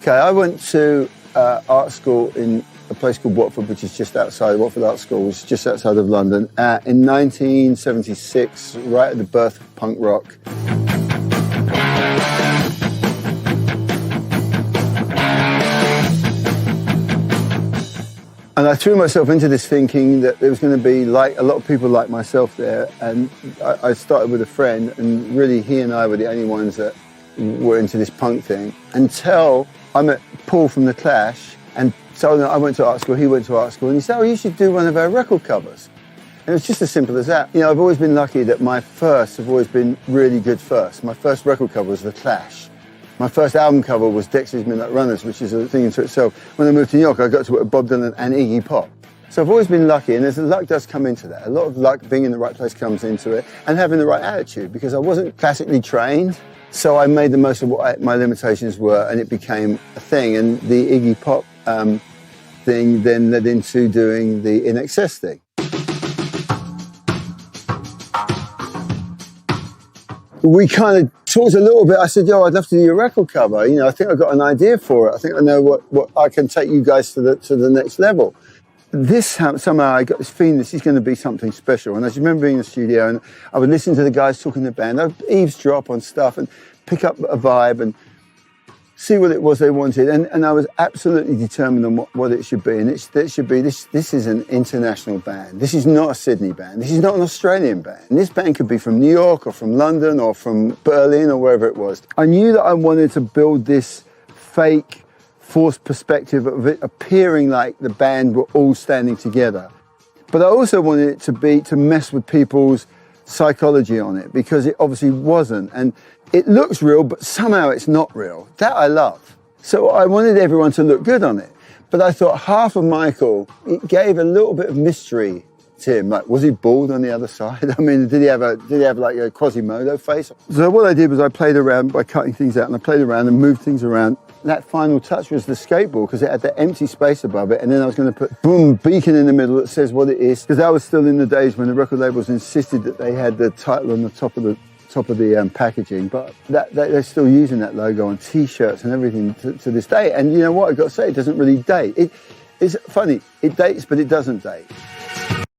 Okay, I went to art school in a place called Watford, which is just outside, Watford Art School, which is just outside of London, in 1976, right at the birth of punk rock. And I threw myself into this thinking that there was going to be like a lot of people like myself there. And I started with a friend, and really he and I were the only ones that were into this punk thing until I met Paul from The Clash. And so I went to art school, he went to art school, and he said, oh, you should do one of our record covers. And it's just as simple as that. You know, I've always been lucky that my firsts have always been really good firsts. My first record cover was The Clash. My first album cover was Dexter's Midnight Runners, which is a thing into itself. When I moved to New York, I got to work with Bob Dylan and Iggy Pop. So I've always been lucky, and luck does come into that. A lot of luck, being in the right place comes into it, and having the right attitude, because I wasn't classically trained. So I made the most of what my limitations were, and it became a thing. And the Iggy Pop thing then led into doing the INXS thing. We kind of talked a little bit. I said, yo, I'd love to do your record cover. You know, I think I've got an idea for it. I think I know what I can take you guys to the next level. Somehow I got this feeling this is going to be something special. And I just remember being in the studio, and I would listen to the guys talking to the band. I'd eavesdrop on stuff and pick up a vibe and see what it was they wanted. And I was absolutely determined on what it should be. And it should be, this is an international band. This is not a Sydney band. This is not an Australian band. This band could be from New York or from London or from Berlin or wherever it was. I knew that I wanted to build this fake, forced perspective of it appearing like the band were all standing together. But I also wanted it to mess with people's psychology on it, because it obviously wasn't. And it looks real, but somehow it's not real. That I love. So I wanted everyone to look good on it. But I thought half of Michael, it gave a little bit of mystery to him. Like, was he bald on the other side? I mean, did he have like a Quasimodo face? So what I did was I played around by cutting things out, and I played around and moved things around. That final touch was the skateboard, because it had that empty space above it, and then I was going to put boom beacon in the middle that says what it is, because that was still in the days when the record labels insisted that they had the title on the top of the packaging, but they're still using that logo on T-shirts and everything to this day. And you know what, I've got to say, it doesn't really date. It's funny, it dates, but it doesn't date.